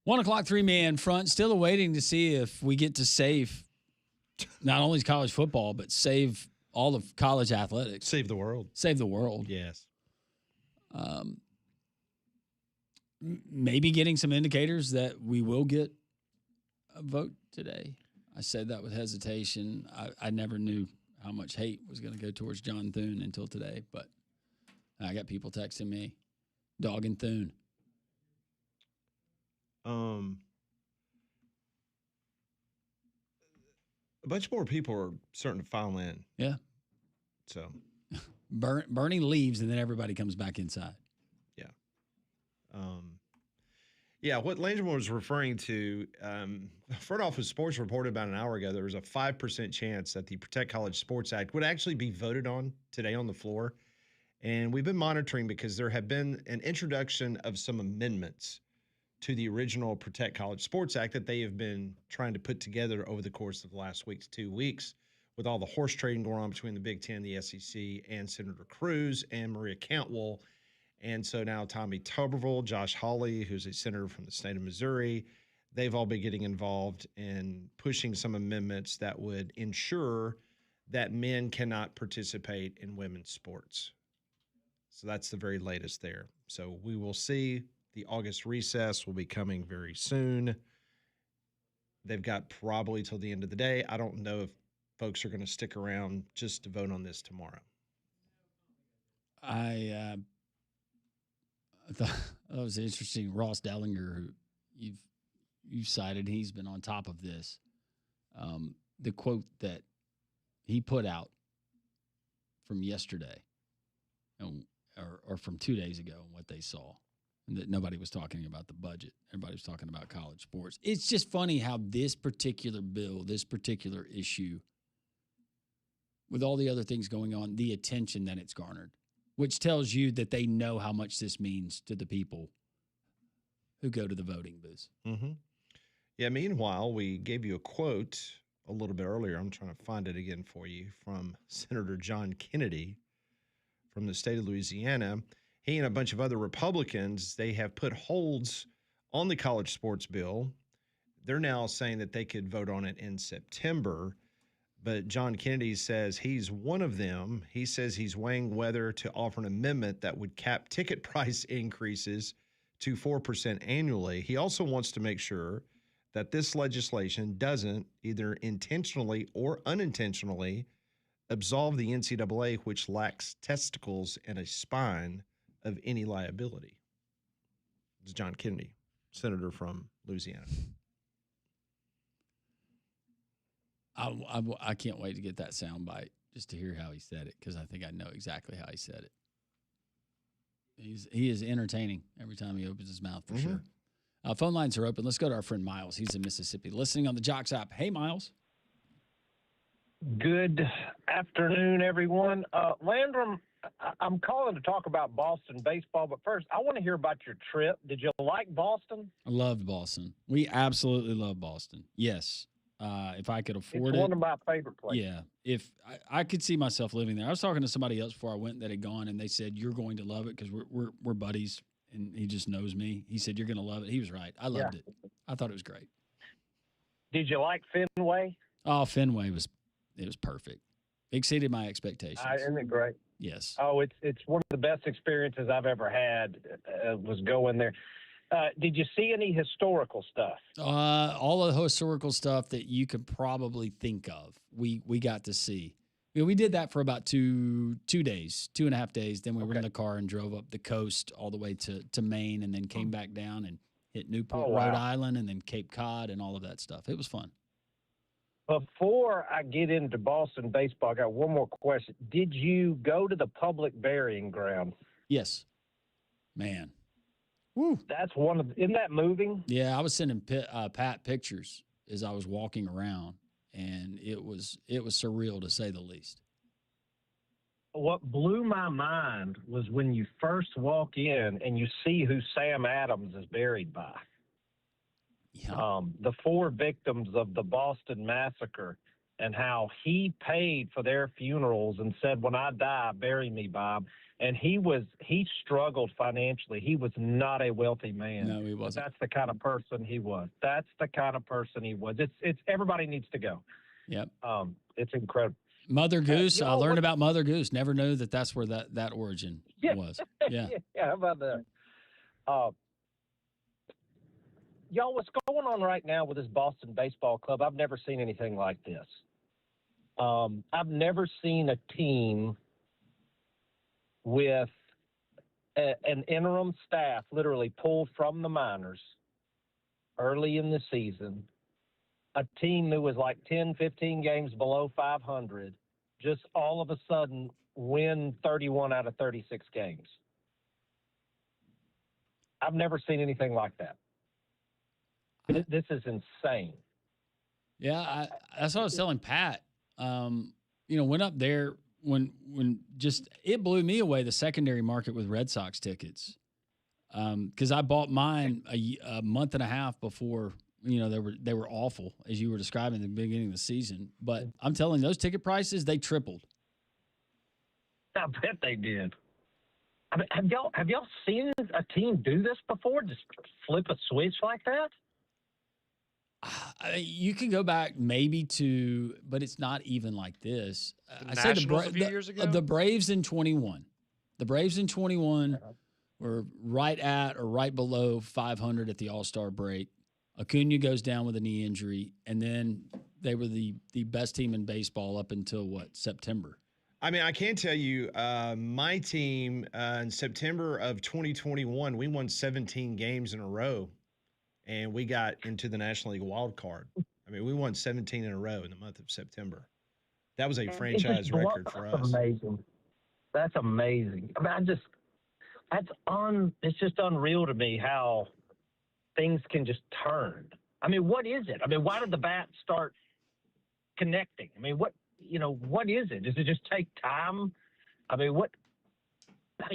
1 o'clock, 3-man front. Still awaiting to see if we get to save not only college football, but save all of college athletics. Save the world. Save the world. Yes. Maybe getting some indicators that we will get a vote today. I said that with hesitation. I never knew how much hate was going to go towards John Thune until today, but I got people texting me, dogging Thune. A bunch more people are starting to file in. Yeah. So Bernie leaves and then everybody comes back inside. Yeah. Yeah, what Landrum was referring to, Front Office Sports reported about an hour ago there was a 5% chance that the Protect College Sports Act would actually be voted on today on the floor. And we've been monitoring because there have been an introduction of some amendments to the original Protect College Sports Act that they have been trying to put together over the course of the last 2 weeks with all the horse trading going on between the Big Ten, the SEC, and Senator Cruz and Maria Cantwell. And so now Tommy Tuberville, Josh Hawley, who's a senator from the state of Missouri, they've all been getting involved in pushing some amendments that would ensure that men cannot participate in women's sports. So that's the very latest there. So we will see. The August recess will be coming very soon. They've got probably till the end of the day. I don't know if folks are going to stick around just to vote on this tomorrow. I thought that was interesting. Ross Dellinger, who you've cited, he's been on top of this. The quote that he put out from yesterday, or from 2 days ago, and what they saw, and that nobody was talking about the budget. Everybody was talking about college sports. It's just funny how this particular bill, this particular issue, with all the other things going on, the attention that it's garnered, which tells you that they know how much this means to the people who go to the voting booths. Mm-hmm. Yeah, meanwhile, we gave you a quote a little bit earlier. I'm trying to find it again for you, from Senator John Kennedy from the state of Louisiana. He and a bunch of other Republicans, they have put holds on the college sports bill. They're now saying that they could vote on it in September. But John Kennedy says he's one of them. He says he's weighing whether to offer an amendment that would cap ticket price increases to 4% annually. He also wants to make sure that this legislation doesn't, either intentionally or unintentionally, absolve the NCAA, which lacks testicles and a spine, of any liability. It's John Kennedy, senator from Louisiana. I can't wait to get that soundbite just to hear how he said it, because I think I know exactly how he said it. He is entertaining every time he opens his mouth, for sure. Phone lines are open. Let's go to our friend Miles. He's in Mississippi, listening on the Jocks app. Hey, Miles. Good afternoon, everyone. Landrum, I'm calling to talk about Boston baseball, but first, I want to hear about your trip. Did you like Boston? I loved Boston. We absolutely love Boston. Yes. If I could afford it. It's one of my favorite places. Yeah. If I could see myself living there. I was talking to somebody else before I went that had gone, and they said, you're going to love it because we're buddies, and he just knows me. He said, you're going to love it. He was right. I loved it. I thought it was great. Did you like Fenway? Oh, Fenway was perfect. Exceeded my expectations. Isn't it great? Yes. Oh, it's one of the best experiences I've ever had, was going there. Did you see any historical stuff? All of the historical stuff that you could probably think of, we got to see. We did that for about 2 days, 2.5 days. Then we were in the car and drove up the coast all the way to Maine, and then came back down and hit Newport, Rhode Island, and then Cape Cod and all of that stuff. It was fun. Before I get into Boston baseball, I got one more question. Did you go to the public burying ground? Yes. Man. Woo. Isn't that moving? Yeah, I was sending Pat pictures as I was walking around, and it was surreal, to say the least. What blew my mind was when you first walk in and you see who Sam Adams is buried by. Yeah. The 4 victims of the Boston Massacre. and how he paid for their funerals and said, "When I die, bury me, Bob." And he struggled financially. He was not a wealthy man. No, he wasn't. But that's the kind of person he was. It's everybody needs to go. Yep. It's incredible. Mother Goose. I learned about Mother Goose. Never knew that's where that origin was. Yeah. Yeah. How about that? Y'all, what's going on right now with this Boston Baseball Club? I've never seen anything like this. I've never seen a team with an interim staff literally pulled from the minors early in the season, a team that was like 10, 15 games below 500, just all of a sudden win 31 out of 36 games. I've never seen anything like that. This is insane. Yeah, that's what I was telling Pat. Went up there when just it blew me away, the secondary market with Red Sox tickets. Because I bought mine a month and a half before, they were awful, as you were describing at the beginning of the season. But I'm telling you, those ticket prices, they tripled. I bet they did. I mean, have y'all seen a team do this before? Just flip a switch like that? You can go back maybe to, but it's not even like this. I say a few years ago? The Braves in 21. The Braves in 21 were right at or right below 500 at the All-Star break. Acuna goes down with a knee injury, and then they were the best team in baseball up until, September? I mean, I can tell you, my team in September of 2021, we won 17 games in a row. And we got into the National League wild card. I mean, we won 17 in a row in the month of September. That was a franchise record for us. That's amazing. That's amazing. I mean, it's just unreal to me how things can just turn. I mean, what is it? I mean, why did the bat start connecting? I mean, what is it? Does it just take time? I mean, how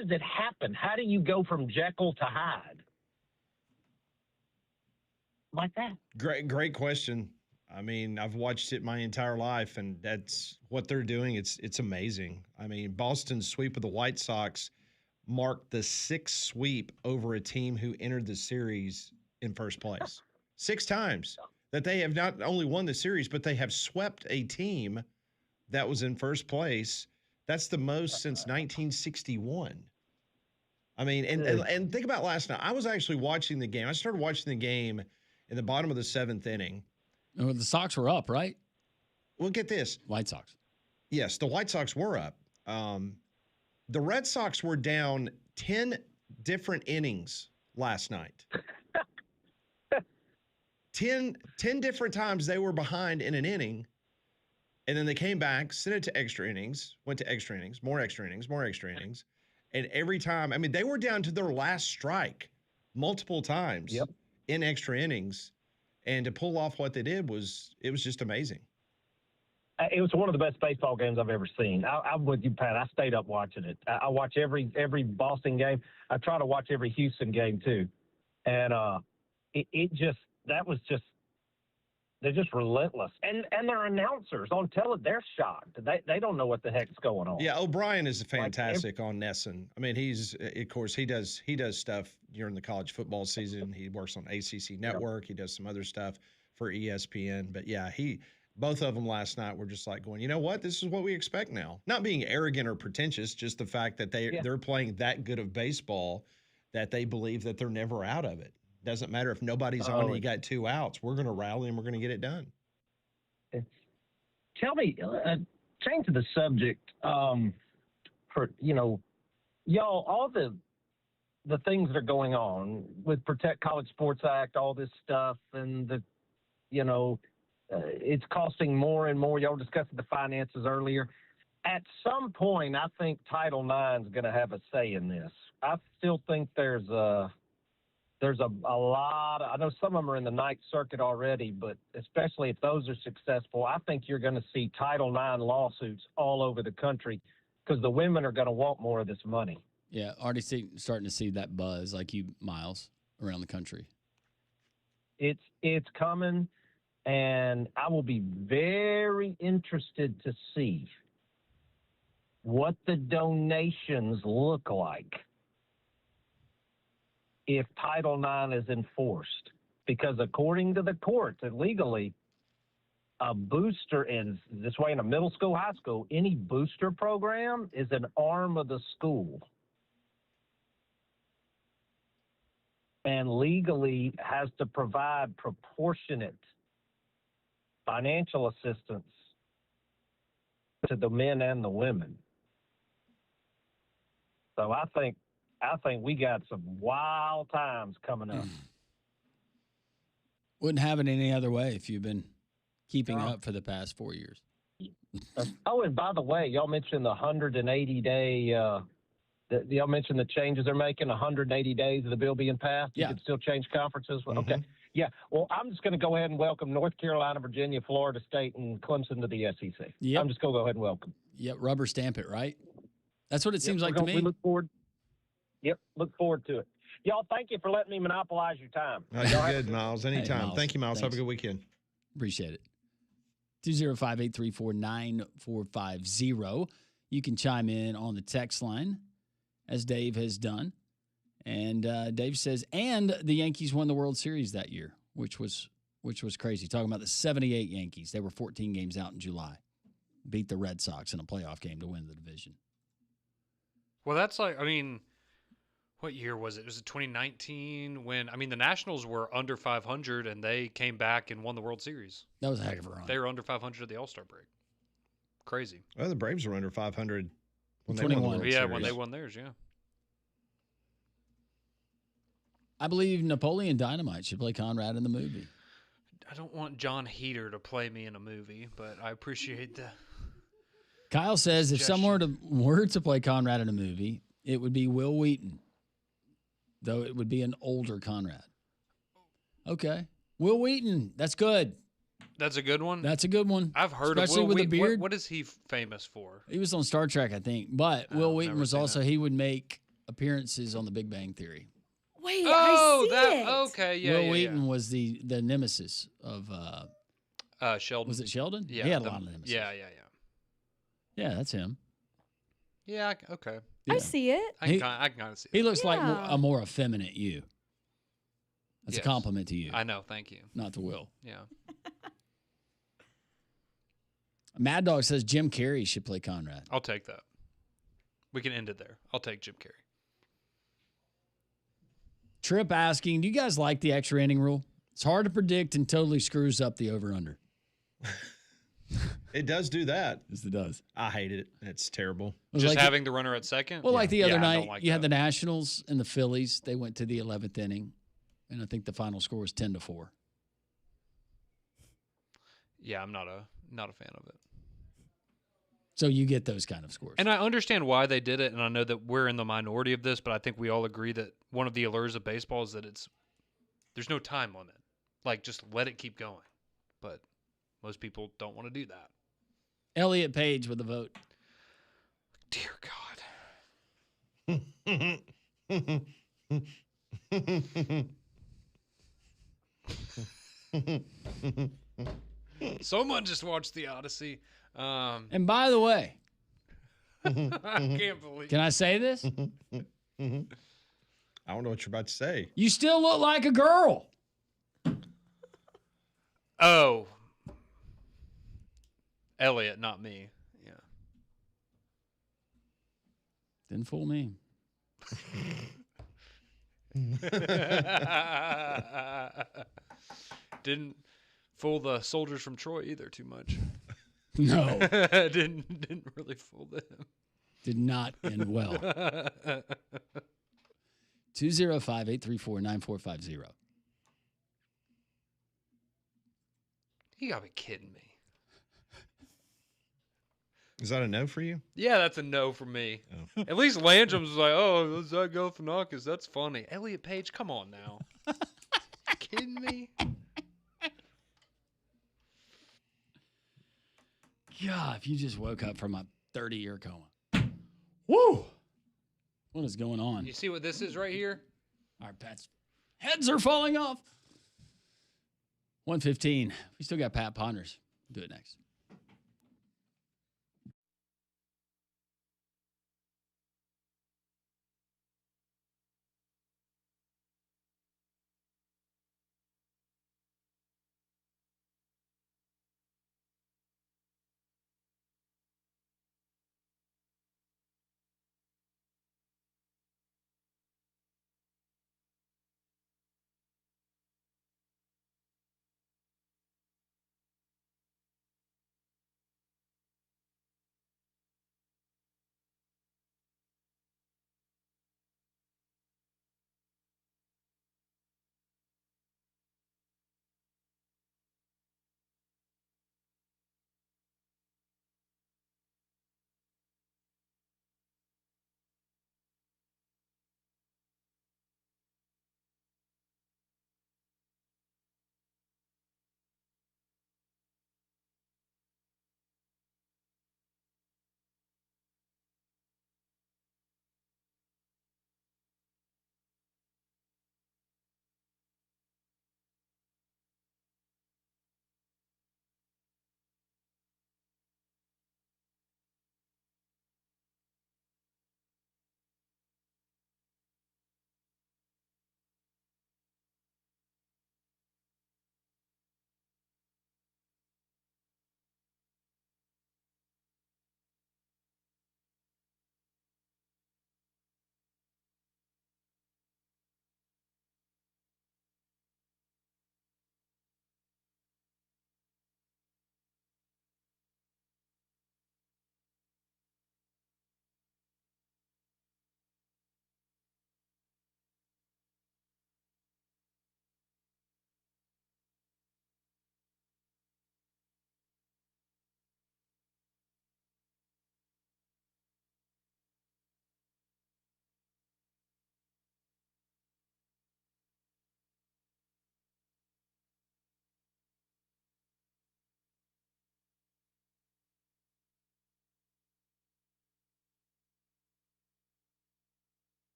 does it happen? How do you go from Jekyll to Hyde? Like that? Great question. I mean, I've watched it my entire life, and that's what they're doing. It's amazing. I mean, Boston's sweep of the White Sox marked the 6th sweep over a team who entered the series in first place. 6 times that they have not only won the series, but they have swept a team that was in first place. That's the most since 1961. I mean, and think about last night. I was actually watching the game. I started watching the game in the bottom of the 7th inning. Oh, the Sox were up, right? Well, get this. White Sox. Yes, the White Sox were up. The Red Sox were down 10 different innings last night. 10 different times they were behind in an inning, and then they came back, sent it to extra innings, went to extra innings, more extra innings, more extra innings. And every time, I mean, they were down to their last strike multiple times. Yep. In extra innings, and to pull off what they did it was just amazing. It was one of the best baseball games I've ever seen. I'm with you, Pat. I stayed up watching it. I watch every Boston game. I try to watch every Houston game too, and they're just relentless. And their announcers on they're shocked. They don't know what the heck's going on. Yeah, O'Brien is fantastic on NESN. I mean, of course he does stuff during the college football season. He works on ACC Network. He does some other stuff for ESPN. But yeah, both of them last night were just like going, you know what? This is what we expect now. Not being arrogant or pretentious, just the fact that they're playing that good of baseball that they believe that they're never out of it. Doesn't matter if nobody's on and you got 2 outs. We're going to rally and we're going to get it done. Tell me, change to the subject. Y'all, all the things that are going on with Protect College Sports Act, all this stuff, and it's costing more and more. Y'all discussed the finances earlier. At some point, I think Title IX is going to have a say in this. I still think there's a lot. I know some of them are in the Ninth Circuit already, but especially if those are successful, I think you're going to see Title IX lawsuits all over the country because the women are going to want more of this money. Yeah, already starting to see that buzz, like you, Miles, around the country. It's coming. And I will be very interested to see what the donations look like if Title IX is enforced. Because according to the courts, and legally, a booster is this way in a middle school, high school, any booster program is an arm of the school. And legally has to provide proportionate financial assistance to the men and the women. So I think we got some wild times coming up. Wouldn't have it any other way if you've been keeping up for the past 4 years. Oh, and by the way, y'all mentioned the 180-day. Y'all mentioned the changes they're making. 180 days of the bill being passed. You can still change conferences. Mm-hmm. Okay. Yeah. Well, I'm just going to go ahead and welcome North Carolina, Virginia, Florida State, and Clemson to the SEC. Yep. I'm just going to go ahead and welcome. Yep. Rubber stamp it, right? That's what it seems like to me. We look forward. Yep. Look forward to it. Y'all, thank you for letting me monopolize your time. Oh, you're good, Miles. Anytime. Hey, Miles. Thank you, Miles. Thanks. Have a good weekend. Appreciate it. 205-834-9450. You can chime in on the text line, as Dave has done. And Dave says, and the Yankees won the World Series that year, which was crazy. Talking about the 78 Yankees. They were 14 games out in July. Beat the Red Sox in a playoff game to win the division. Well, that's like, I mean, what year was it? Was it 2019 when, I mean, the Nationals were under 500 and they came back and won the World Series. That was a heck of a run. They were under 500 at the All-Star break. Crazy. Well, the Braves were under 500 when they 21. won the World Yeah, Series. when they won theirs, yeah. I believe Napoleon Dynamite should play Conrad in the movie. I don't want John Heater to play me in a movie, but I appreciate the Kyle says suggestion. If someone were to play Conrad in a movie, it would be Will Wheaton, though it would be an older Conrad. Okay. Will Wheaton. That's good. That's a good one? That's a good one. I've heard especially of Will with Wheaton. the beard. What is he famous for? He was on Star Trek, I think. But Will Wheaton was also, he would make appearances on The Big Bang Theory. Wait, I see it. Okay, yeah, Will Wheaton was the nemesis of Sheldon. Was it Sheldon? Yeah, he had a lot of nemesis. Yeah. Yeah, that's him. Yeah, okay. Yeah. I see it. I can kind of see it. He looks like a more effeminate you. That's a compliment to you. I know, thank you. Not to Will. Yeah. Mad Dog says Jim Carrey should play Conrad. I'll take that. We can end it there. I'll take Jim Carrey. Trip asking, do you guys like the extra inning rule? It's hard to predict and totally screws up the over-under. It does do that. Yes, it does. I hate it. It's terrible. Just like having the runner at second? Well, like the other night, like you had the Nationals and the Phillies. They went to the 11th inning, and I think the final score was 10-4. Yeah, I'm not a fan of it. So you get those kind of scores. And I understand why they did it, and I know that we're in the minority of this, but I think we all agree that one of the allures of baseball is that there's no time limit. Like, just let it keep going. But most people don't want to do that. Elliot Page with a vote. Dear God. Someone just watched The Odyssey. And by the way, I can't believe. Can I say this? I don't know what you're about to say. You still look like a girl. Oh. Elliot, not me. Yeah. Didn't fool me. Didn't fool the soldiers from Troy either too much. No. didn't really fool them. Did not end well. 205-834-9450. You gotta be kidding me. Is that a no for you? Yeah, that's a no for me. Oh. At least Landrum's like, oh, Zach Galifianakis, that's funny. Elliot Page, come on now. Kidding me? God, if you just woke up from a 30-year coma. Woo! What is going on? You see what this is right here? Our pets' heads are falling off. 1:15. We still got Pat Ponders. Do it next.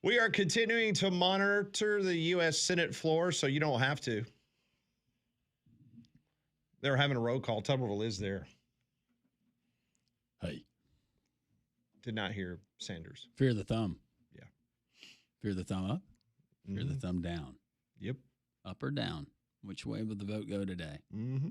We are continuing to monitor the U.S. Senate floor, so you don't have to. They're having a roll call. Tuberville is there. Hey, Did not hear Sanders. fear the thumb. Yeah. Fear the thumb up. You're the thumb down. Yep. Up or down? Which way will the vote go today? Mm-hmm.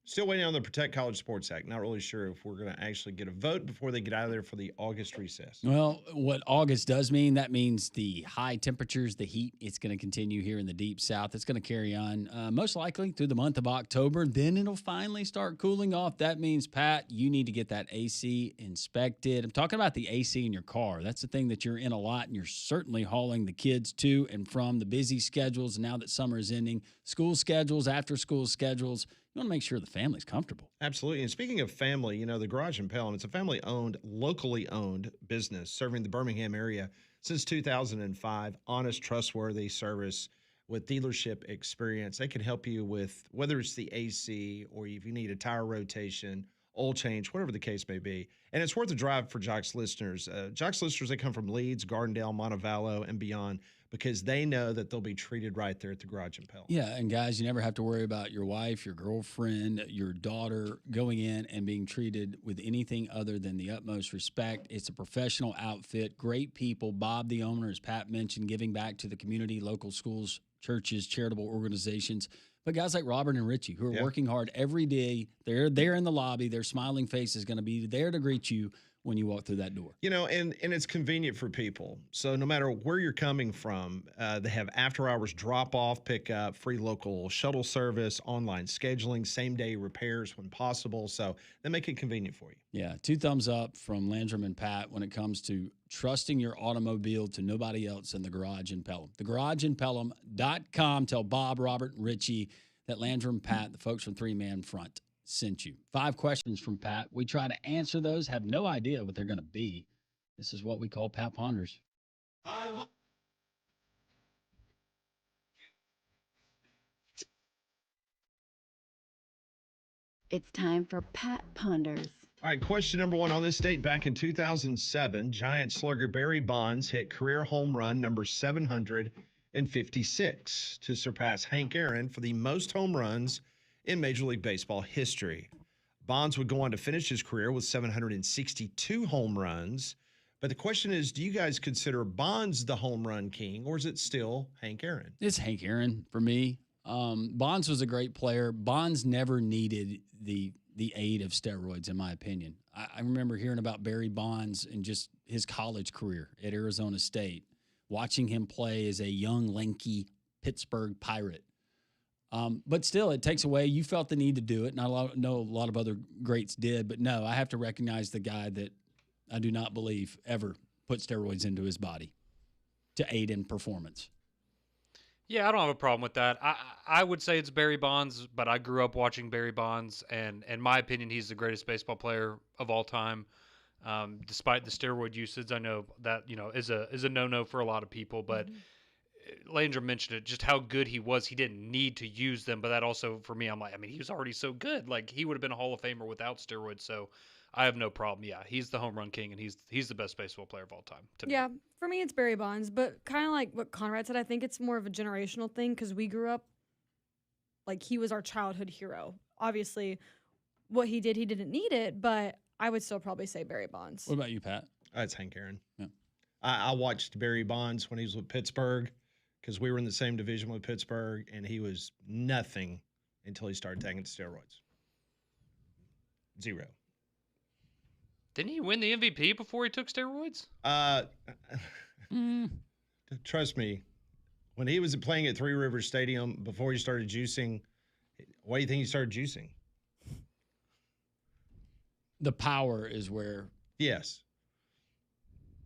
Still waiting on the Protect College Sports Act. Not really sure if we're going to actually get a vote before they get out of there for the August recess. Well, what August does mean, that means the high temperatures, the heat, it's going to continue here in the deep south. It's going to carry on most likely through the month of October. Then it'll finally start cooling off. That means, Pat, you need to get that AC inspected. I'm talking about the AC in your car. That's the thing that you're in a lot, and you're certainly hauling the kids to and from the busy schedules. Now that summer is ending, school schedules, after school schedules, you want to make sure the family's comfortable. Absolutely. And speaking of family, you know, the Garage in Pelham, it's a family-owned, locally owned business serving the Birmingham area since 2005. Honest, trustworthy service with dealership experience. They can help you with whether it's the AC or if you need a tire rotation, oil change, whatever the case may be. And it's worth a drive for Jocks listeners. Jocks listeners, they come from Leeds, Gardendale, Montevallo, and beyond because they know that they'll be treated right there at the Garage in Pelham. Yeah, and guys, you never have to worry about your wife, your girlfriend, your daughter going in and being treated with anything other than the utmost respect. It's a professional outfit, great people. Bob, the owner, as Pat mentioned, giving back to the community, local schools, churches, charitable organizations. But guys like Robert and Richie, who are working hard every day, they're there in the lobby. Their smiling face is going to be there to greet you when you walk through that door. You know, and it's convenient for people. So no matter where you're coming from, they have after-hours drop-off, pickup, free local shuttle service, online scheduling, same-day repairs when possible. So they make it convenient for you. Yeah, 2 thumbs up from Landrum and Pat when it comes to trusting your automobile to nobody else in the Garage in Pelham. TheGarageInPelham.com. Tell Bob, Robert, and Richie that Landrum, Pat, the folks from 3 Man Front, sent you. 5 questions from Pat. We try to answer those, have no idea what they're going to be. This is what we call Pat Ponders. It's time for Pat Ponders. All right, question number 1. On this date, back in 2007, Giant slugger Barry Bonds hit career home run number 756 to surpass Hank Aaron for the most home runs in Major League Baseball history. Bonds would go on to finish his career with 762 home runs. But the question is, do you guys consider Bonds the home run king, or is it still Hank Aaron? It's Hank Aaron for me. Bonds was a great player. Bonds never needed the aid of steroids, in my opinion. I remember hearing about Barry Bonds and just his college career at Arizona State, watching him play as a young, lanky Pittsburgh Pirate. But still, it takes away. You felt the need to do it. Not a lot, no, a lot of other greats did, but no, I have to recognize the guy that I do not believe ever put steroids into his body to aid in performance. Yeah, I don't have a problem with that. I would say it's Barry Bonds, but I grew up watching Barry Bonds, and in my opinion, he's the greatest baseball player of all time. Despite the steroid usage, I know that is a no-no for a lot of people, but Landrum mentioned it, just how good he was. He didn't need to use them, but that also, for me, he was already so good. Like, he would have been a Hall of Famer without steroids, so I have no problem. Yeah, he's the home run king, and he's the best baseball player of all time to me. Yeah, for me, it's Barry Bonds, but kind of like what Conrad said, I think it's more of a generational thing because we grew up, like, he was our childhood hero. Obviously, what he did, he didn't need it, but I would still probably say Barry Bonds. What about you, Pat? It's Hank Aaron. Yeah. I watched Barry Bonds when he was with Pittsburgh because we were in the same division with Pittsburgh, and he was nothing until he started taking steroids. 0. Didn't he win the MVP before he took steroids? Trust me, when he was playing at Three Rivers Stadium before he started juicing, why do you think he started juicing? The power is where. Yes.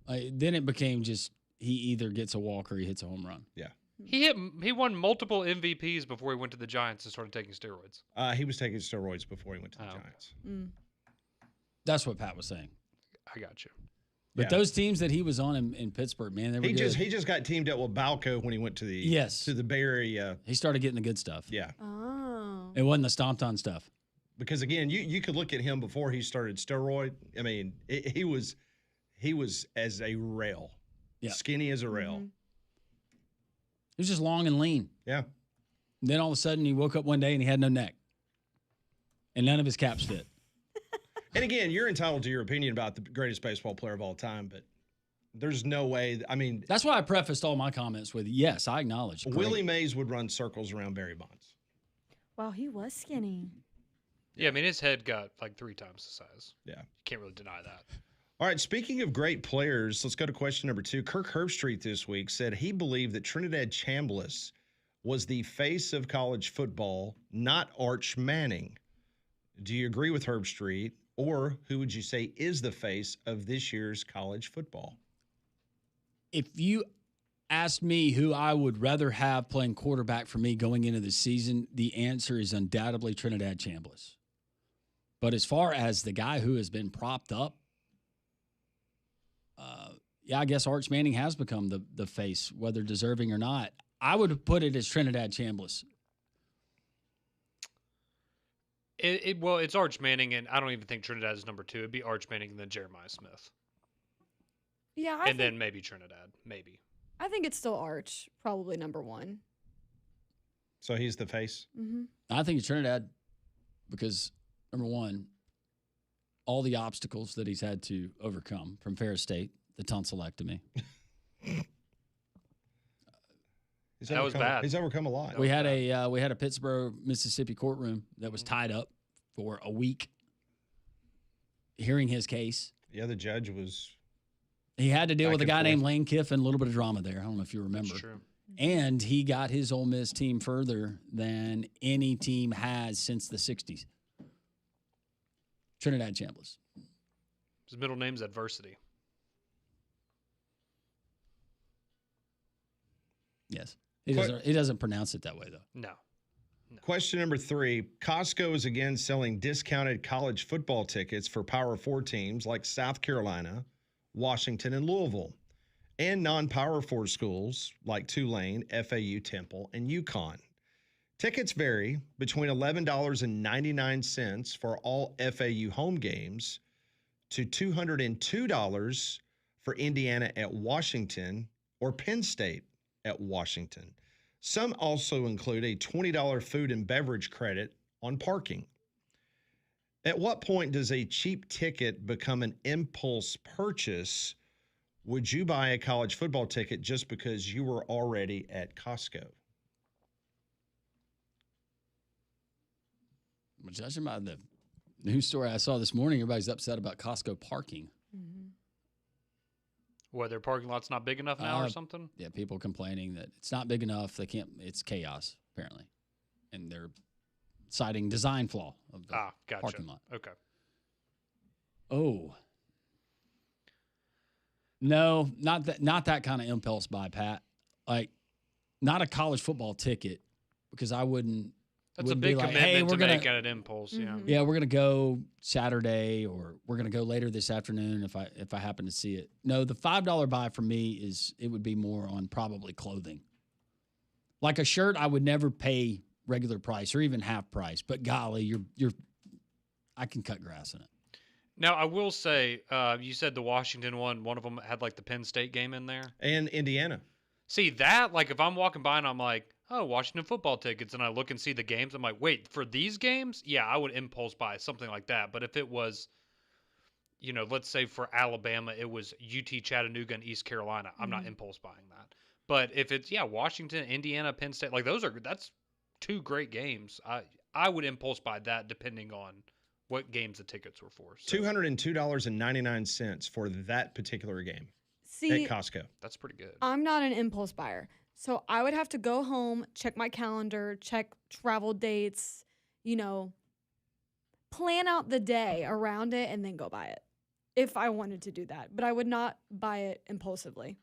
Then it became just he either gets a walk or he hits a home run. Yeah. He won multiple MVPs before he went to the Giants and started taking steroids. He was taking steroids before he went to the Giants. That's what Pat was saying. I got you. But those teams that he was on in Pittsburgh, man, they were good. He just got teamed up with Balco when he went to the Bay Area. He started getting the good stuff. Yeah. Oh. It wasn't the stomped on stuff. Because again, you could look at him before he started steroid. I mean, he was as a rail, skinny as a rail. He was just long and lean. Yeah. And then all of a sudden, he woke up one day and he had no neck, and none of his caps fit. And again, you're entitled to your opinion about the greatest baseball player of all time, but There's no way. I mean, That's why I prefaced all my comments with, yes, I acknowledge. Willie Great. Mays would run circles around Barry Bonds. Wow, he was skinny. Yeah, I mean, his head got like 3 times the size. Yeah. You can't really deny that. All right, speaking of great players, let's go to question number 2. Kirk Herbstreit this week said he believed that Trinidad Chambliss was the face of college football, not Arch Manning. Do you agree with Herbstreit, or who would you say is the face of this year's college football? If you asked me who I would rather have playing quarterback for me going into the season, the answer is undoubtedly Trinidad Chambliss. But as far as the guy who has been propped up, yeah, I guess Arch Manning has become the face, whether deserving or not. I would put it as Trinidad Chambliss. Well, it's Arch Manning, and I don't even think Trinidad is number 2. It'd be Arch Manning and then Jeremiah Smith. Yeah, And then maybe Trinidad. Maybe. I think it's still Arch, probably number 1. So he's the face? Mm-hmm. I think it's Trinidad because, number one, all the obstacles that he's had to overcome from Ferris State, the tonsillectomy. That was bad. He's overcome a lot. We had a Pittsburgh, Mississippi courtroom that was tied up for a week hearing his case. The other judge was... He had to deal Back with a and guy forth. named Lane Kiffin, a little bit of drama there. I don't know if you remember. That's true. And he got his Ole Miss team further than any team has since the 60s. Trinidad Chambliss. His middle name's Adversity. Yes. He doesn't pronounce it that way, though. No. Question number 3. Costco is again selling discounted college football tickets for Power 4 teams like South Carolina, Washington, and Louisville, and non-Power 4 schools like Tulane, FAU, Temple, and UConn. Tickets vary between $11.99 for all FAU home games to $202 for Indiana at Washington or Penn State at Washington. Some also include a $20 food and beverage credit on parking. At what point does a cheap ticket become an impulse purchase? Would you buy a college football ticket just because you were already at Costco? Judging by the news story I saw this morning, everybody's upset about Costco parking. Mm-hmm. What, their parking lot's not big enough now or something? Yeah, people complaining that it's not big enough. They can't. It's chaos apparently, and they're citing design flaw of the Gotcha. parking lot. Okay. Oh, no, not that kind of impulse buy, Pat. Like, not a college football ticket because I wouldn't. That's a wouldn't big be like, commitment hey, to we're gonna make at an impulse. Yeah. Mhm. Yeah, we're gonna go Saturday, or we're gonna go later this afternoon if I happen to see it. No, the $5 buy for me would be more on probably clothing. Like a shirt, I would never pay regular price or even half price. But golly, I can cut grass in it. Now, I will say, you said the Washington one of them had like the Penn State game in there. And Indiana. See that, like if I'm walking by and I'm like, oh, Washington football tickets, and I look and see the games, I'm like, wait, for these games? Yeah, I would impulse buy something like that. But if it was, let's say for Alabama, it was UT Chattanooga and East Carolina, I'm not impulse buying that. But if it's, Washington, Indiana, Penn State, like that's 2 great games. I would impulse buy that depending on what games the tickets were for. So $202.99 for that particular game See, at Costco. that's pretty good. I'm not an impulse buyer. So I would have to go home, check my calendar, check travel dates, plan out the day around it and then go buy it if I wanted to do that. But I would not buy it impulsively.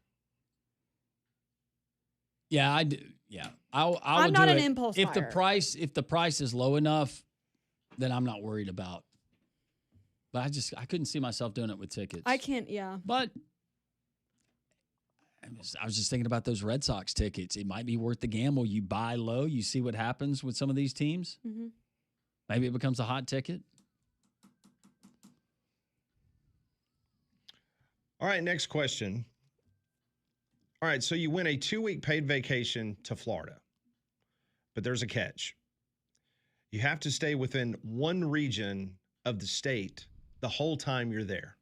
Yeah, I do. Yeah, I would I'm not do an it. impulse If buyer. the price is low enough, then I'm not worried about. But I couldn't see myself doing it with tickets. I can't, yeah. But I was just thinking about those Red Sox tickets. It might be worth the gamble. You buy low, you see what happens with some of these teams. Mm-hmm. Maybe it becomes a hot ticket. All right, next question. All right, so you win a 2-week paid vacation to Florida, but there's a catch. You have to stay within one region of the state the whole time you're there.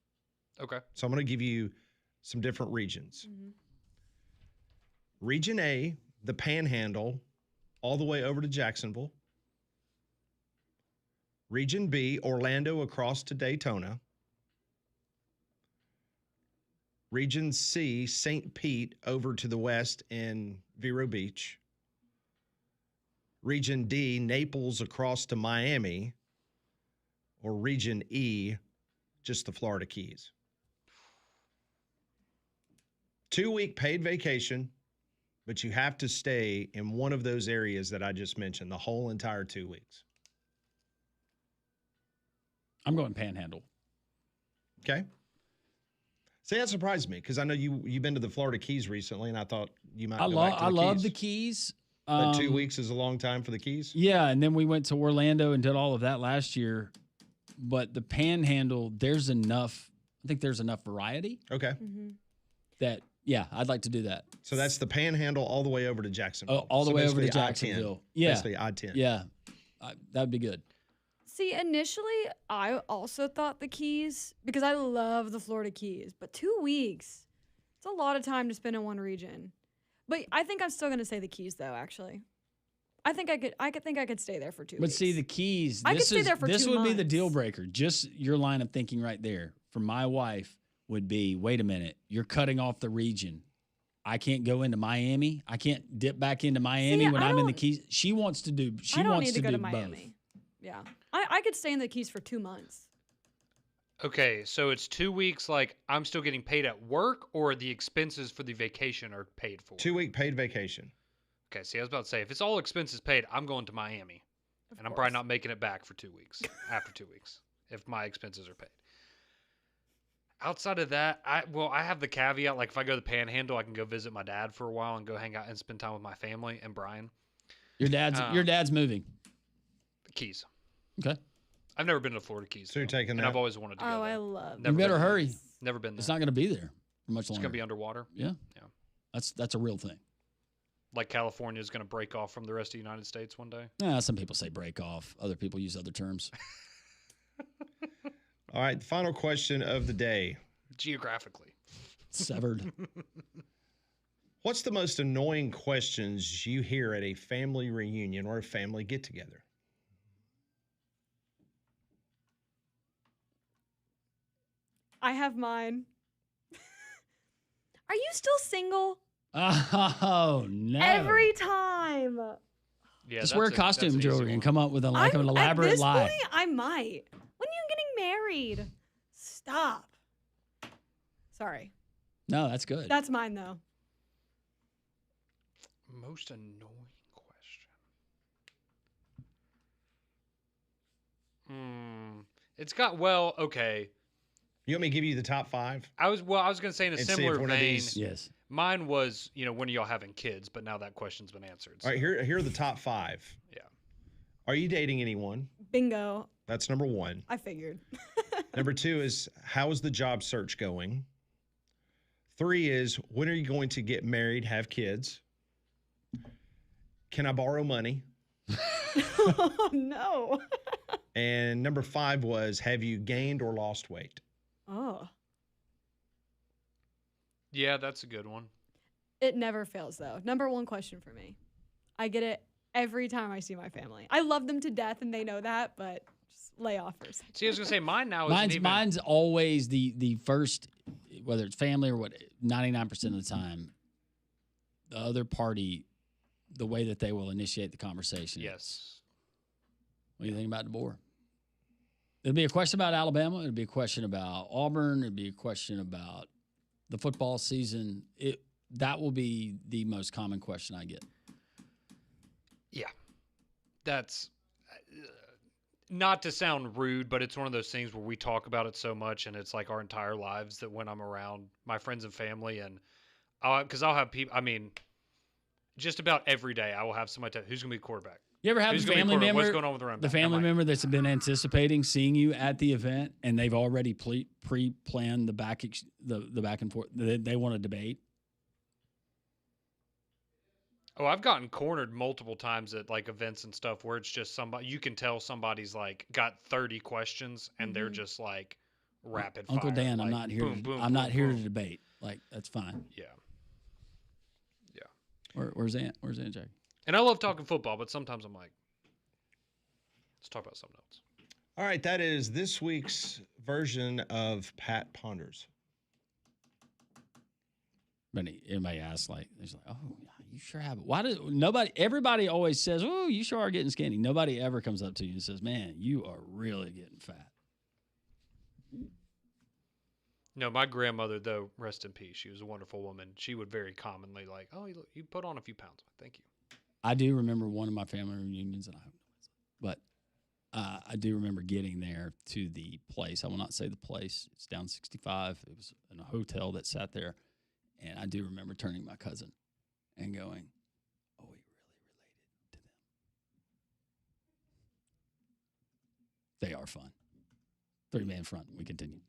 Okay. So I'm going to give you some different regions. Mhm. Region A, the Panhandle, all the way over to Jacksonville. Region B, Orlando across to Daytona. Region C, St. Pete over to the west in Vero Beach. Region D, Naples across to Miami. Or Region E, just the Florida Keys. 2-week paid vacation, but you have to stay in one of those areas that I just mentioned the whole entire 2 weeks. I'm going Panhandle. Okay. See, that surprised me because I know you've been to the Florida Keys recently, and I thought you might. I love Keys. the Keys. But 2 weeks is a long time for the Keys. Yeah, and then we went to Orlando and did all of that last year. But the Panhandle, there's enough. I think there's enough variety. Okay. Mhm. That I'd like to do that. So that's the Panhandle all the way over to Jacksonville. All the So way over to basically I-10. Jacksonville. Yeah, Basically I-10. yeah, that'd be good. See, initially, I also thought the Keys, because I love the Florida Keys, but 2 weeks, it's a lot of time to spend in one region. But I think I'm still going to say the Keys, though, actually. I think I could stay there for 2 But weeks. see, the Keys. I could stay there for this 2 would be the deal months. breaker. Just your line of thinking right there for my wife would be: wait a minute, you're cutting off the region. I can't go into Miami. I can't dip back into Miami when I'm in the Keys. She wants to do. She I don't wants need to go do to Miami. both. Yeah. I could stay in the Keys for 2 months. Okay, so it's 2 weeks. Like I'm still getting paid at work, or the expenses for the vacation are paid for. 2-week paid vacation. Okay, see, I was about to say if it's all expenses paid, I'm going to Miami, and I'm probably not making it back for 2 weeks. After 2 weeks, if my expenses are paid. Outside of that, I have the caveat, like if I go to the Panhandle, I can go visit my dad for a while and go hang out and spend time with my family and Brian. Your dad's moving. The Keys. Okay. I've never been to the Florida Keys. So you're taking and that. I've always wanted to go Oh, there. I love Never You better been there. hurry. Never been there. It's not going to be there for much It's longer. going to be underwater. Yeah. Yeah. That's a real thing. Like California is going to break off from the rest of the United States one day. Some people say break off. Other people use other terms. All right, the final question of the day. Geographically. Severed. What's the most annoying questions you hear at a family reunion or a family get-together? I have mine. Are you still single? Oh no! Every time. Yeah, Just wear that's costume an easy jewelry and one. come up with an elaborate at this lie. Point, I might. When are you getting married? Stop. Sorry. No, that's good. That's mine though. Most annoying question. It's got okay. You want me to give you the top 5? I was going to say in a And see similar if one of vein. these- Yes. Mine was, when are y'all having kids? But now that question's been answered. All right, here are the top 5. Yeah. Are you dating anyone? Bingo. That's number 1. I figured. Number 2 is, how is the job search going? 3 is, when are you going to get married, have kids? Can I borrow money? Oh no. And number 5 was, have you gained or lost weight? Oh. Yeah, that's a good one. It never fails though. Number 1 question for me. I get it every time I see my family. I love them to death and they know that, but just lay off for a second. See, I was going to say mine now isn't Mine's always the first, whether it's family or what, 99% of the time, the other party, the way that they will initiate the conversation. Yes. What do you think about DeBoer? It'll be a question about Alabama. It'll be a question about Auburn. It'll be a question about the football season. That will be the most common question I get. Yeah. That's not to sound rude, but it's one of those things where we talk about it so much and it's like our entire lives that when I'm around my friends and family and because I'll have people, just about every day I will have somebody tell who's going to be the quarterback. You ever have Who's a gonna be family quarterback? member? What's going on with the running The back? family I'm like, member that's been anticipating seeing you at the event, and they've already pre-planned the back and forth. They want to debate. Oh, I've gotten cornered multiple times at like events and stuff where it's just somebody you can tell somebody's like got 30 questions and they're just like, rapid Uncle fire, Dan, I'm like, not here. boom, boom, I'm not boom, here boom. to debate. Like that's fine. Yeah. Where's Aunt? Where's Aunt Jackie? And I love talking football, but sometimes I'm like, let's talk about something else. All right, that is this week's version of Pat Ponders. But everybody asks like, "There's like, oh, you sure have it? Why did nobody? Everybody always says, oh, you sure are getting skinny. Nobody ever comes up to you and says, man, you are really getting fat. No, my grandmother, though, rest in peace. She was a wonderful woman. She would very commonly like, oh, you put on a few pounds. Thank you. I do remember one of my family reunions, and but I do remember getting there to the place. I will not say the place. It's down 65. It was in a hotel that sat there, and I do remember turning to my cousin and going, "Oh, we really related to them. They are fun." 3-man front. We continue.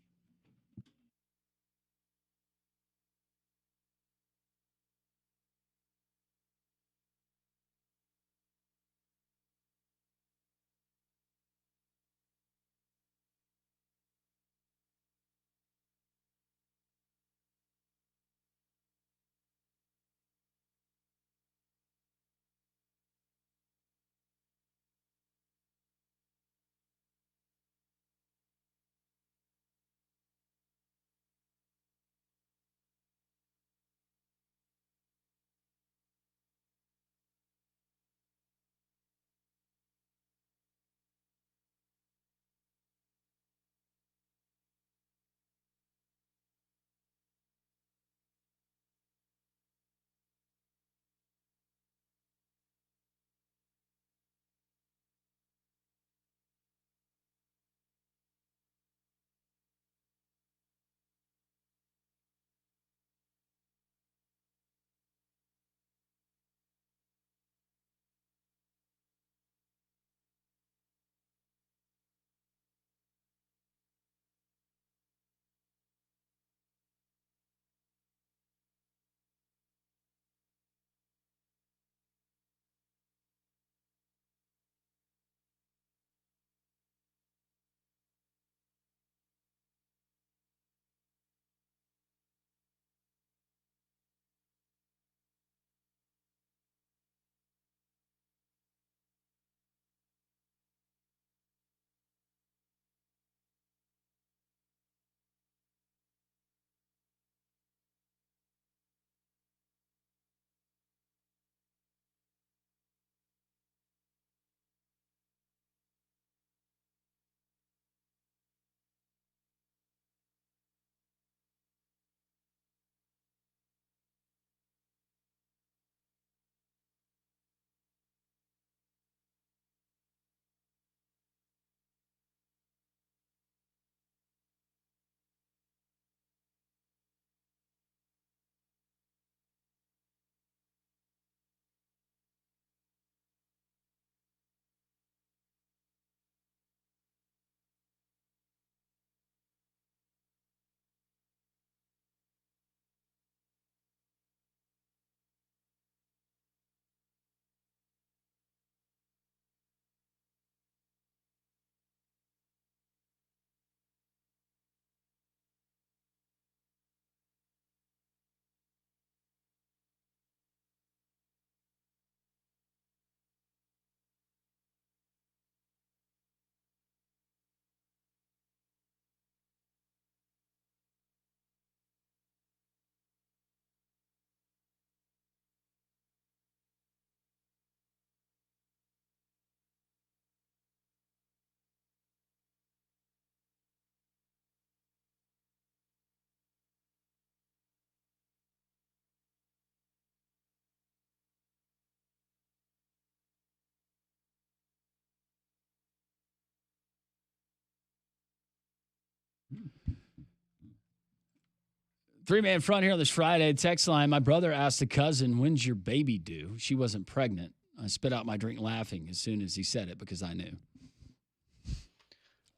Three-man front here on this Friday. Text line. My brother asked a cousin, when's your baby due? She wasn't pregnant. I spit out my drink laughing as soon as he said it because I knew.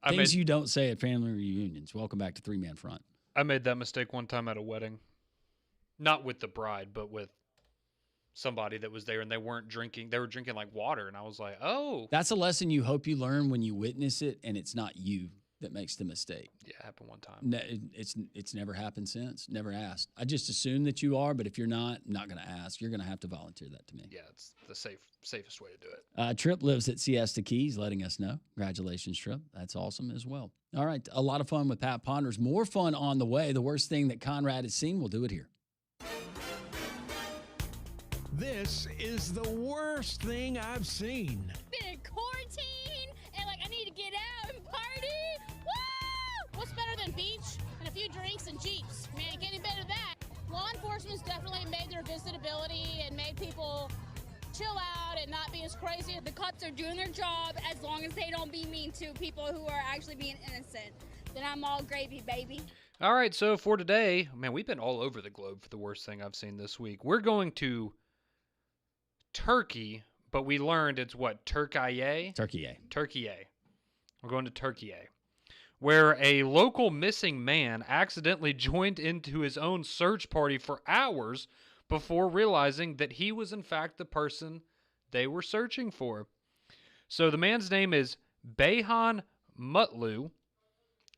Things you don't say at family reunions. Welcome back to Three-Man Front. I made that mistake one time at a wedding. Not with the bride, but with somebody that was there, and they weren't drinking. They were drinking like water, and I was like, oh. That's a lesson you hope you learn when you witness it, and it's not you that makes the mistake. Yeah, it happened one time. It's never happened since. Never asked. I just assume that you are, but if you're not, I'm not going to ask. You're going to have to volunteer that to me. Yeah, it's the safest way to do it. Trip lives at Siesta Keys, letting us know. Congratulations, Trip. That's awesome as well. All right, a lot of fun with Pat Ponders. More fun on the way. The worst thing that Conrad has seen, we'll do it here. This is the worst thing I've seen. Been in quarantine and I need to get out and party. Woo! What's better than beach and a few drinks and Jeeps? Man, getting better than that. Law enforcement's definitely made their visibility and made people chill out and not be as crazy. The cops are doing their job as long as they don't be mean to people who are actually being innocent. Then I'm all gravy, baby. All right, so for today, man, we've been all over the globe for the worst thing I've seen this week. We're going to Turkey, but we learned it's what? Turkey? Turkey. We're going to Turkey, where a local missing man accidentally joined into his own search party for hours before realizing that he was in fact the person they were searching for. So the man's name is Beyhan Mutlu,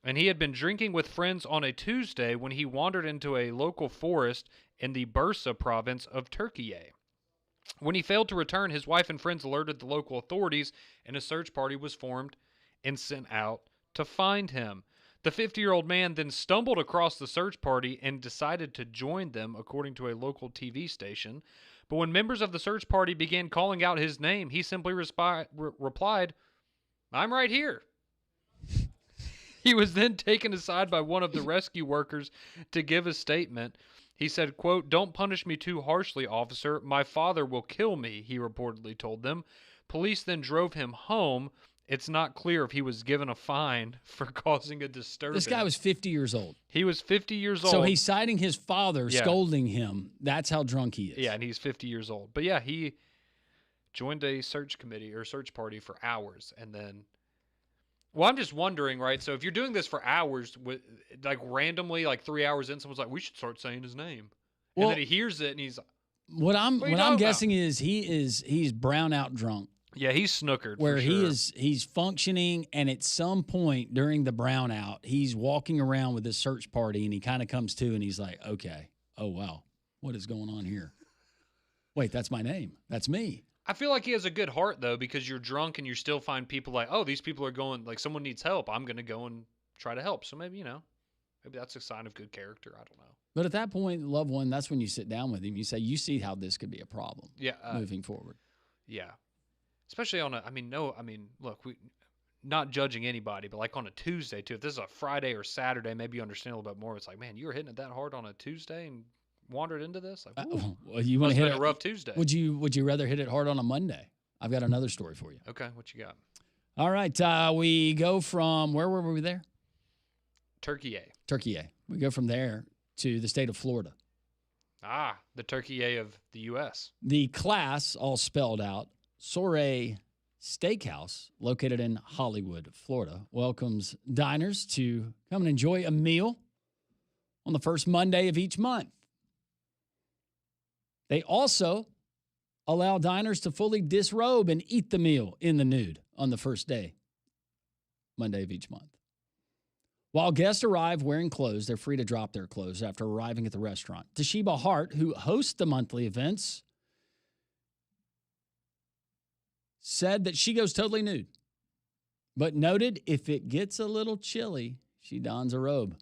and he had been drinking with friends on a Tuesday when he wandered into a local forest in the Bursa province of Turkey. When he failed to return, his wife and friends alerted the local authorities, and a search party was formed and sent out to find him. The 50-year-old man then stumbled across the search party and decided to join them, according to a local TV station. But when members of the search party began calling out his name, he simply replied, "I'm right here." He was then taken aside by one of the rescue workers to give a statement. He said, quote, "Don't punish me too harshly, officer. My father will kill me," he reportedly told them. Police then drove him home. It's not clear if he was given a fine for causing a disturbance. This guy was 50 years old. He was 50 years old. So he's citing his father, scolding him. That's how drunk he is. Yeah, and he's 50 years old. But yeah, he joined a search committee or search party for hours, and then... Well, I'm just wondering, right? So if you're doing this for hours, like randomly, like 3 hours in, someone's like, "We should start saying his name," and then he hears it and he's. What I'm guessing is he's brown out drunk. Yeah, he's snookered. Where for sure. he's functioning, and at some point during the brownout, he's walking around with this search party, and he kind of comes to, and he's like, "Okay, oh wow, what is going on here? Wait, that's my name. That's me." I feel like he has a good heart, though, because you're drunk and you still find people like, oh, these people are going, like, someone needs help. I'm going to go and try to help. So maybe, maybe that's a sign of good character. I don't know. But at that point, loved one, that's when you sit down with him. You say, you see how this could be a problem moving forward. Yeah. Especially on look, we not judging anybody, but like on a Tuesday, too. If this is a Friday or Saturday, maybe you understand a little bit more. It's like, man, you were hitting it that hard on a Tuesday and wandered into this? Like, well, you want to hit a rough Tuesday. Would you rather hit it hard on a Monday? I've got another story for you. Okay, what you got? All right, we go from where were we there? Turkey. We go from there to the state of Florida. Ah, the Turkey of the U.S. The class, all spelled out, Soiree Steakhouse, located in Hollywood, Florida, welcomes diners to come and enjoy a meal on the first Monday of each month. They also allow diners to fully disrobe and eat the meal in the nude on the first day, Monday of each month. While guests arrive wearing clothes, they're free to drop their clothes after arriving at the restaurant. Toshiba Hart, who hosts the monthly events, said that she goes totally nude, but noted if it gets a little chilly, she dons a robe.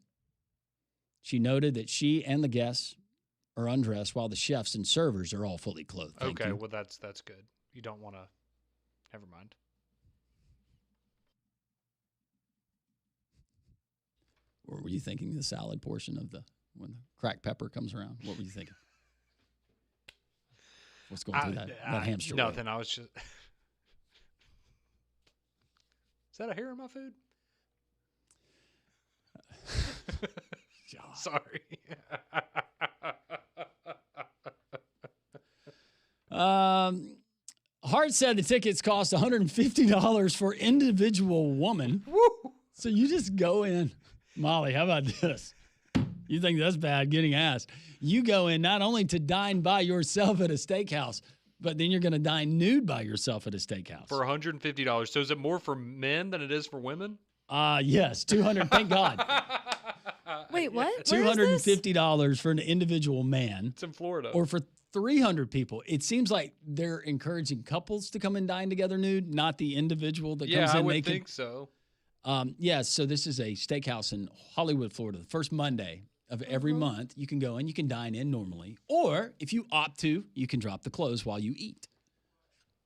She noted that she and the guests are undressed while the chefs and servers are all fully clothed. Okay, well, that's good. You don't want to... Never mind. Or were you thinking the salad portion of when the cracked pepper comes around? What were you thinking? What's going through that hamster wheel? Nothing. I was just... Is that a hair in my food? Sorry. Hart said the tickets cost $150 for individual woman. Woo! So you just go in. Molly, how about this? You think that's bad, getting ass. You go in not only to dine by yourself at a steakhouse, but then you're going to dine nude by yourself at a steakhouse. For $150. So is it more for men than it is for women? Yes, 200. Thank God. Wait, what? Where is this? $250 for an individual man, It's in Florida. or for 300 people. It seems like they're encouraging couples to come and dine together nude, not the individual that yeah, comes in I would naked. think so. Yes, so this is a steakhouse in Hollywood, Florida. The first Monday of every month, you can go and you can dine in normally. Or if you opt to, you can drop the clothes while you eat.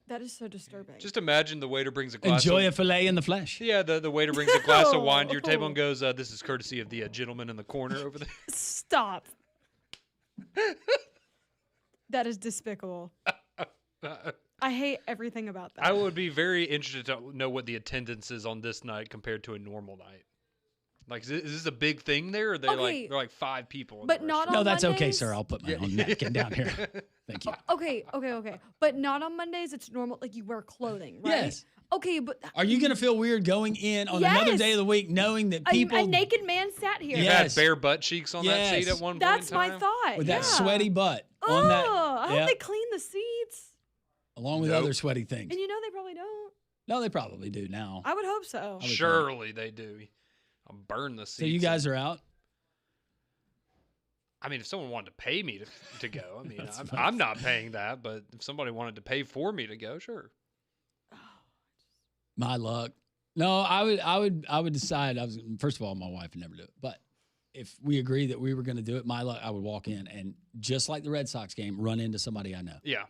That is so disturbing. Just imagine the waiter brings a glass. Enjoy of, a filet in the flesh. Yeah, the waiter brings a glass of wine to your table and goes, "This is courtesy of the gentleman in the corner over there." Stop. That is despicable. I hate everything about that. I would be very interested to know what the attendance is on this night compared to a normal night. Like, is this a big thing there? Or are they Okay. they're like 5 people? In But the not restaurant? No, on that's okay, Mondays? sir. I'll put my own napkin down here. Thank you. Okay. But not on Mondays. It's normal. Like you wear clothing, right? Yes. Okay, but Are you going to feel weird going in on another Yes. day of the week knowing that people a naked man sat here? You Yes. had bare butt cheeks on that seat Yes. at one point That's in my time? thought. with yeah. that sweaty butt Oh, on that, I hope yeah, they clean the seats. along with Nope. other sweaty things? And you know they probably don't. No, they probably do now. I would hope so. would Surely they do. I'll burn the seats. So you guys are out? I mean, if someone wanted to pay me to go, I mean, That's I'm not paying that, but if somebody wanted to pay for me to go, sure. My luck. No, I would decide. First of all, my wife would never do it. But if we agree that we were going to do it, my luck, I would walk in and just like the Red Sox game, run into somebody I know. Yeah.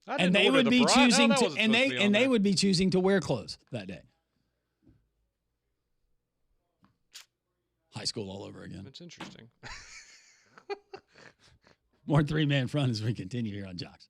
I And didn't they order would the be bra- no, choosing that to, wasn't and supposed to be on they there. would be choosing to wear clothes that day. High school all over again. That's interesting. More 3-man front as we continue here on Jocks.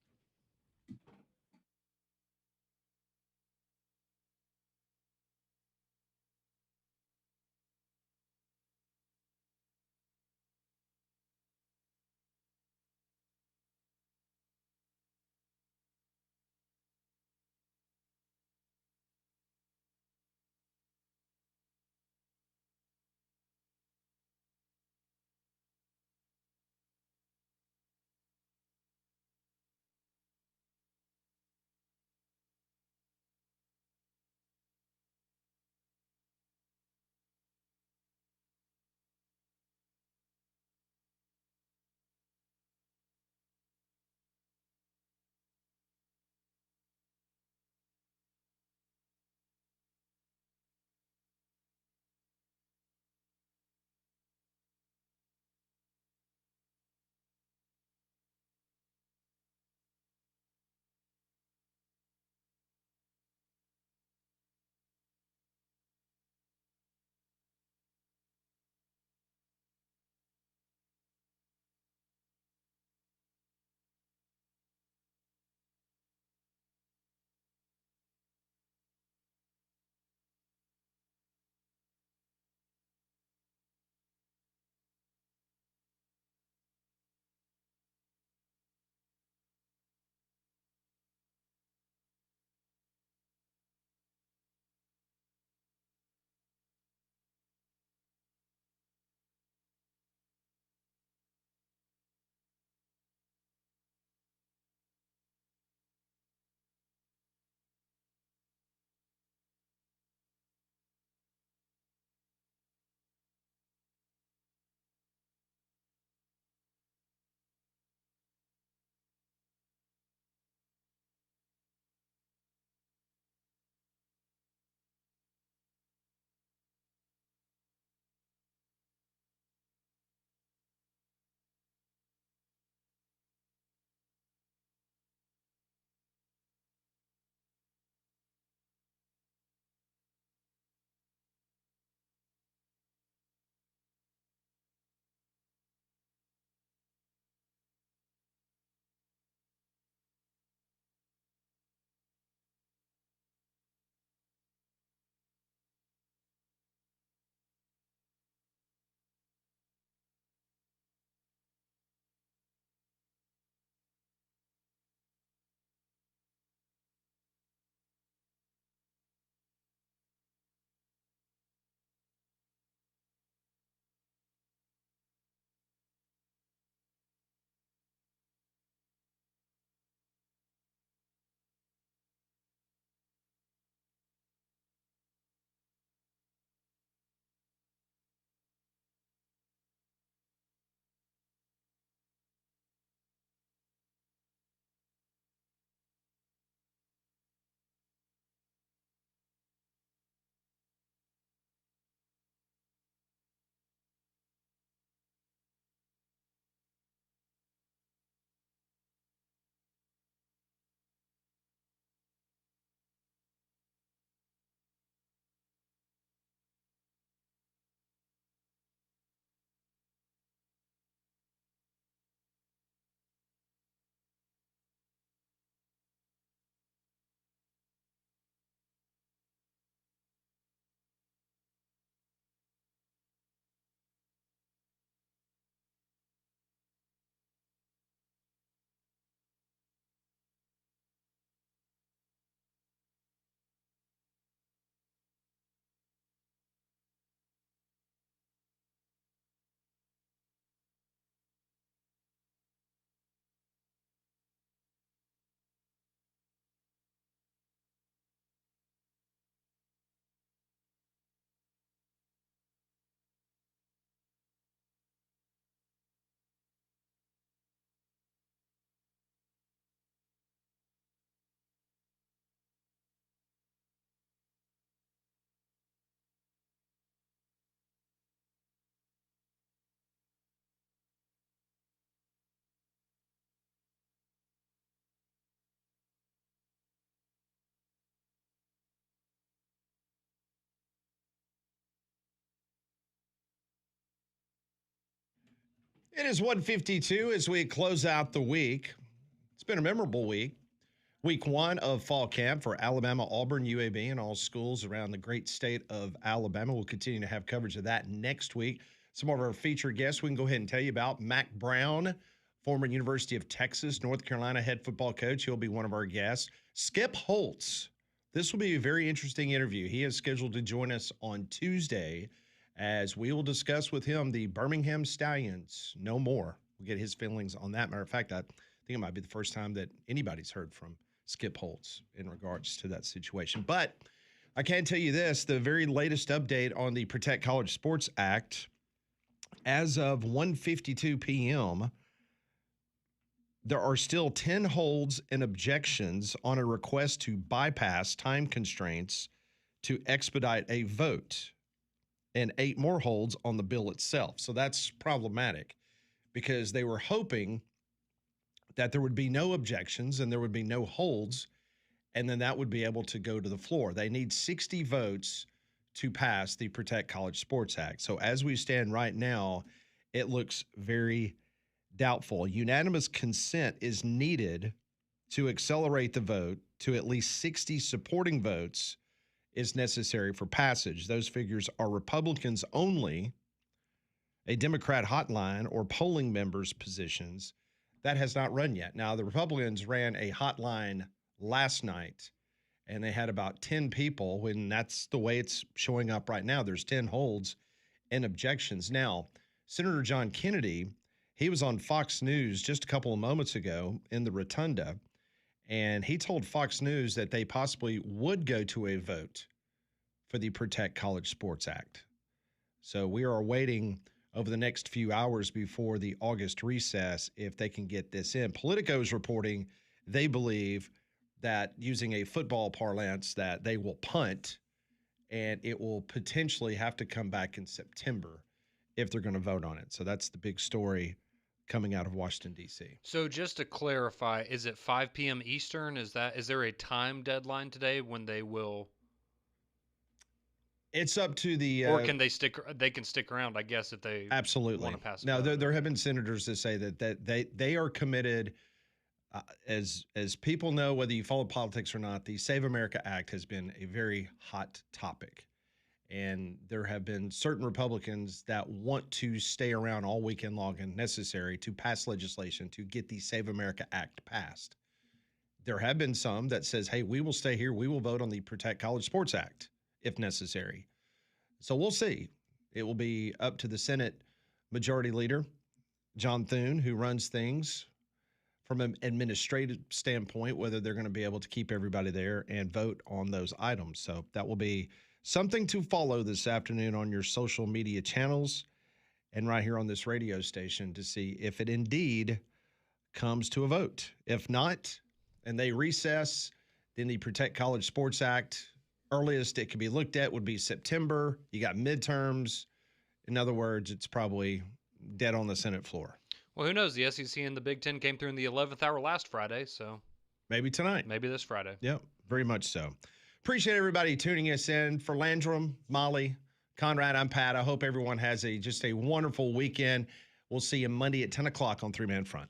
It is 1:52 as we close out the week. It's been a memorable week. Week 1 of fall camp for Alabama, Auburn, UAB, and all schools around the great state of Alabama. We'll continue to have coverage of that next week. Some of our featured guests we can go ahead and tell you about. Mac Brown, former University of Texas, North Carolina head football coach. He'll be one of our guests. Skip Holtz. This will be a very interesting interview. He is scheduled to join us on Tuesday as we will discuss with him the Birmingham Stallions. No more. We'll get his feelings on that. Matter of fact, I think it might be the first time that anybody's heard from Skip Holtz in regards to that situation. But I can tell you this, the very latest update on the Protect College Sports Act, as of 1:52 p.m., there are still 10 holds and objections on a request to bypass time constraints to expedite a vote, and 8 more holds on the bill itself. So that's problematic because they were hoping that there would be no objections and there would be no holds, and then that would be able to go to the floor. They need 60 votes to pass the Protect College Sports Act. So as we stand right now, it looks very doubtful. Unanimous consent is needed to accelerate the vote to at least 60 supporting votes is necessary for passage. Those figures are Republicans only, a Democrat hotline, or polling members' positions. That has not run yet. Now, the Republicans ran a hotline last night, and they had about 10 people, and that's the way it's showing up right now. There's 10 holds and objections. Now, Senator John Kennedy, he was on Fox News just a couple of moments ago in the Rotunda, and he told Fox News that they possibly would go to a vote for the Protect College Sports Act. So we are waiting over the next few hours before the August recess if they can get this in. Politico is reporting they believe that, using a football parlance, that they will punt and it will potentially have to come back in September if they're going to vote on it. So that's the big story coming out of Washington, D.C. So just to clarify, is it 5 p.m. Eastern? Is there a time deadline today when they will? It's up to the or can they stick? They can stick around, I guess, if they absolutely want to pass it. Now there have been senators that say that they are committed. As people know, whether you follow politics or not, the Save America Act has been a very hot topic, and there have been certain Republicans that want to stay around all weekend long and necessary to pass legislation to get the Save America Act passed. There have been some that says, "Hey, we will stay here. We will vote on the Protect College Sports Act if necessary." So we'll see. It will be up to the Senate Majority Leader, John Thune, who runs things from an administrative standpoint, whether they're going to be able to keep everybody there and vote on those items. So that will be something to follow this afternoon on your social media channels and right here on this radio station to see if it indeed comes to a vote. If not, and they recess, then the Protect College Sports Act, earliest it could be looked at would be September. You got midterms. In other words, it's probably dead on the Senate floor. Well, who knows? The SEC and the Big Ten came through in the 11th hour last Friday, so maybe tonight. Maybe this Friday. Yep, very much so. Appreciate everybody tuning us in. For Landrum, Molly, Conrad, I'm Pat. I hope everyone has just a wonderful weekend. We'll see you Monday at 10 o'clock on 3 Man Front.